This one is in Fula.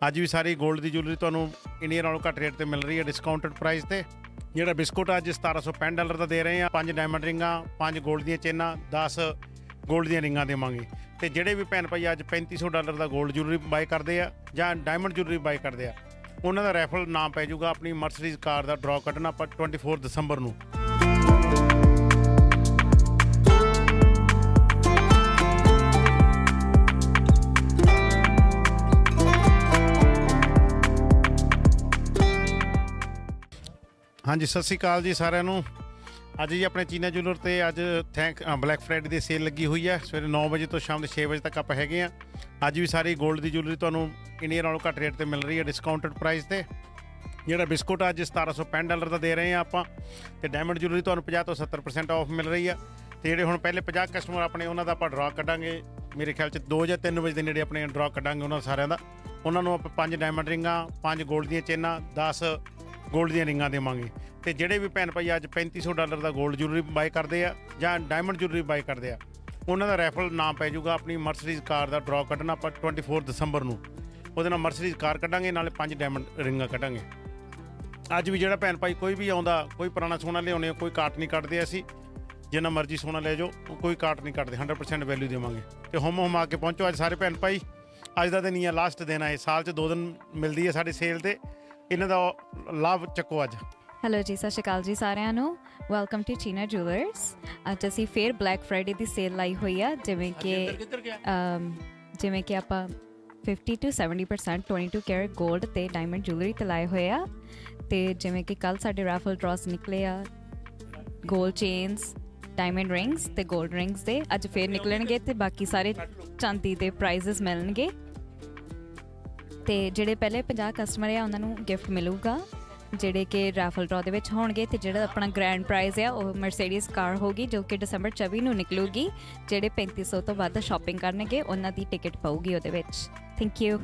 ਅੱਜ ਵੀ ਸਾਰੀ ਗੋਲਡ ਦੀ ਜੁਐਲਰੀ ਤੁਹਾਨੂੰ ਇੰਡੀਆ ਨਾਲੋਂ ਘੱਟ ਰੇਟ ਤੇ ਮਿਲ ਰਹੀ ਹੈ, ਡਿਸਕਾਊਂਟਡ ਪ੍ਰਾਈਸ ਤੇ। ਜਿਹੜਾ ਬਿਸਕੁਟ ਅੱਜ $1765 ਦਾ ਦੇ ਰਹੇ ਆ। 5 ਡਾਇਮੰਡ ਰਿੰਗਾਂ, 5 ਗੋਲਡ ਦੀਆਂ ਚੇਨਾਂ, 10 ਗੋਲਡ ਦੀਆਂ ਰਿੰਗਾਂ ਦੇਵਾਂਗੇ। ਤੇ ਜਿਹੜੇ ਵੀ ਭੈਣ ਭਾਈ ਅੱਜ $3500 ਦਾ ਗੋਲਡ ਜੁਐਲਰੀ ਬਾਏ ਕਰਦੇ ਆ ਜਾਂ ਡਾਇਮੰਡ ਜੁਐਲਰੀ ਬਾਏ ਕਰਦੇ ਆ, ਉਹਨਾਂ ਦਾ ਰੈਫਲ ਨਾਮ ਪੈ ਜਾਊਗਾ ਆਪਣੀ ਮਰਸੀਡੀਜ਼ ਕਾਰ ਦਾ ਡਰਾਅ ਕੱਢਣਾ ਆਪਾਂ 24 ਦਸੰਬਰ ਨੂੰ। ਹਾਂਜੀ, ਸਤਿ ਸ਼੍ਰੀ ਅਕਾਲ ਜੀ ਸਾਰਿਆਂ ਨੂੰ। ਅੱਜ ਜੀ ਆਪਣੇ ਚੀਨਾ ਜੁਐਲਰ ਤੇ ਅੱਜ ਬਲੈਕ ਫਰਾਈਡੇ ਦੀ ਸੇਲ ਲੱਗੀ ਹੋਈ ਹੈ। ਸਵੇਰੇ 9 ਵਜੇ ਤੋਂ ਸ਼ਾਮ ਦੇ 6 ਵਜੇ ਤੱਕ ਆਪਾਂ ਹੈਗੇ ਆ। ਅੱਜ ਵੀ ਸਾਰੀ ਗੋਲਡ ਦੀ ਜੁਐਲਰੀ ਤੁਹਾਨੂੰ ਇੰਡੀਆ ਨਾਲੋਂ ਘੱਟ ਰੇਟ ਤੇ ਮਿਲ ਰਹੀ ਹੈ, ਡਿਸਕਾਊਂਟਡ ਪ੍ਰਾਈਸ ਤੇ। ਜਿਹੜਾ ਬਿਸਕੁਟ ਅੱਜ $1765 ਦਾ ਦੇ ਰਹੇ ਆ ਆਪਾਂ, ਤੇ ਡਾਇਮੰਡ ਜੁਐਲਰੀ ਤੁਹਾਨੂੰ 50 ਤੋਂ 70% ਆਫ ਮਿਲ ਰਹੀ ਆ। ਤੇ ਜਿਹੜੇ ਹੁਣ ਪਹਿਲੇ 50 ਕਸਟਮਰ ਆਪਣੇ, ਉਹਨਾਂ ਦਾ ਆਪਾਂ ਡਰਾਅ ਕੱਢਾਂਗੇ ਮੇਰੇ ਖਿਆਲ 'ਚ 2 ਜਾਂ 3 ਵਜੇ ਦੇ ਨੇੜੇ ਆਪਣੇ ਡਰਾਅ ਕੱਢਾਂਗੇ ਉਹਨਾਂ ਸਾਰਿਆਂ ਦਾ। ਉਹਨਾਂ ਨੂੰ ਆਪਾਂ 5 ਡਾਇਮੰਡ ਰਿੰਗਾਂ, 5 ਗੋਲਡ ਦੀਆਂ ਚੇਨਾਂ, 10 ਗੋਲਡ ਦੀਆਂ ਰਿੰਗਾਂ ਦੇਵਾਂਗੇ। ਤੇ ਜਿਹੜੇ ਵੀ ਭੈਣ ਭਾਈ ਅੱਜ $3500 ਦਾ ਗੋਲਡ ਜੁਐਲਰੀ ਬਾਏ ਕਰਦੇ ਆ ਜਾਂ ਡਾਇਮੰਡ ਜੁਐਲਰੀ ਬਾਏ ਕਰਦੇ ਆ, ਉਹਨਾਂ ਦਾ ਰੈਫਲ ਨਾਮ ਪੈ ਜਾਊਗਾ ਆਪਣੀ ਮਰਸੀਡੀਜ਼ ਕਾਰ ਦਾ ਡਰਾਅ ਕੱਢਣਾ ਆਪਾਂ 24 ਦਸੰਬਰ ਨੂੰ। ਉਹਦੇ ਨਾਲ ਮਰਸੀਡੀਜ਼ ਕਾਰ ਕੱਢਾਂਗੇ, ਨਾਲੇ 5 ਡਾਇਮੰਡ ਰਿੰਗਾਂ ਕੱਢਾਂਗੇ। ਅੱਜ ਵੀ ਜਿਹੜਾ ਭੈਣ ਭਾਈ ਕੋਈ ਵੀ ਆਉਂਦਾ, ਕੋਈ ਪੁਰਾਣਾ ਸੋਨਾ ਲਿਆਉਣੇ, ਕੋਈ ਕਾਟ ਨਹੀਂ ਕੱਢਦੇ ਅਸੀਂ। ਜਿੰਨਾ ਮਰਜ਼ੀ ਸੋਨਾ ਲੈ ਜਾਓ, ਕੋਈ ਕਾਟ ਨਹੀਂ ਕੱਢਦੇ, 100% ਵੈਲਿਊ ਦੇਵਾਂਗੇ। ਤੇ ਹੁਮ ਆ ਕੇ ਪਹੁੰਚੋ ਅੱਜ ਸਾਰੇ ਭੈਣ ਭਾਈ। ਅੱਜ ਦਾ ਦਿਨ ਹੀ ਆ, ਲਾਸਟ ਦਿਨ ਆ ਇਹ, ਸਾਲ 'ਚ 2 ਦਿਨ ਮਿਲਦੀ ਹੈ ਸਾਡੀ ਸੇਲ, ਤੇ ਇਹਨਾਂ ਦਾ ਲਾਭ ਚੱਕੋ ਅੱਜ। ਹੈਲੋ ਜੀ, ਸਤਿ ਸ਼੍ਰੀ ਅਕਾਲ ਜੀ ਸਾਰਿਆਂ ਨੂੰ। ਵੈਲਕਮ ਟੂ ਚੀਨਾ ਜੂਲਰਸ। ਅੱਜ ਅਸੀਂ ਫੇਰ ਬਲੈਕ ਫਰਾਈਡੇ ਦੀ ਸੇਲ ਲਾਈ ਹੋਈ ਆ। ਜਿਵੇਂ ਕਿ ਆਪਾਂ 50 to 70% 22 ਕੈਰਟ ਗੋਲਡ ਤੇ ਡਾਇਮੰਡ ਜੂਲਰੀ ਤੇ ਲਾਏ ਹੋਏ ਆ। ਤੇ ਜਿਵੇਂ ਕਿ ਕੱਲ੍ਹ ਸਾਡੇ ਰੈਫਲ ਡਰਾਸ ਨਿਕਲੇ ਆ, ਗੋਲਡ ਚੇਨਸ, ਡਾਇਮੰਡ ਰਿੰਗਸ ਤੇ ਗੋਲਡ ਰਿੰਗਸ ਦੇ ਅੱਜ ਫੇਰ ਨਿਕਲਣਗੇ। ਤੇ ਬਾਕੀ ਸਾਰੇ ਚਾਂਦੀ ਦੇ ਪ੍ਰਾਈਜ਼ਸ ਮਿਲਣਗੇ। ਤੇ ਜਿਹੜੇ ਪਹਿਲੇ 50 ਕਸਟਮਰ ਆ ਉਹਨਾਂ ਨੂੰ ਗਿਫਟ ਮਿਲੂਗਾ, ਜਿਹੜੇ ਕਿ ਰੈਫਲ ਡਰਾਅ ਦੇ ਵਿੱਚ ਹੋਣਗੇ। ਤੇ ਜਿਹੜਾ ਆਪਣਾ ਗ੍ਰੈਂਡ ਪ੍ਰਾਈਜ਼ ਆ ਉਹ ਮਰਸੀਡੀਜ਼ ਕਾਰ ਹੋਗੀ, ਜੋ ਕਿ ਦਸੰਬਰ 24 ਨੂੰ ਨਿਕਲੂਗੀ। ਜਿਹੜੇ 3500 ਤੋਂ ਵੱਧ ਸ਼ਾਪਿੰਗ ਕਰਨਗੇ ਉਹਨਾਂ ਦੀ ਟਿਕਟ ਪਊਗੀ ਉਹਦੇ ਵਿੱਚ। Thank you.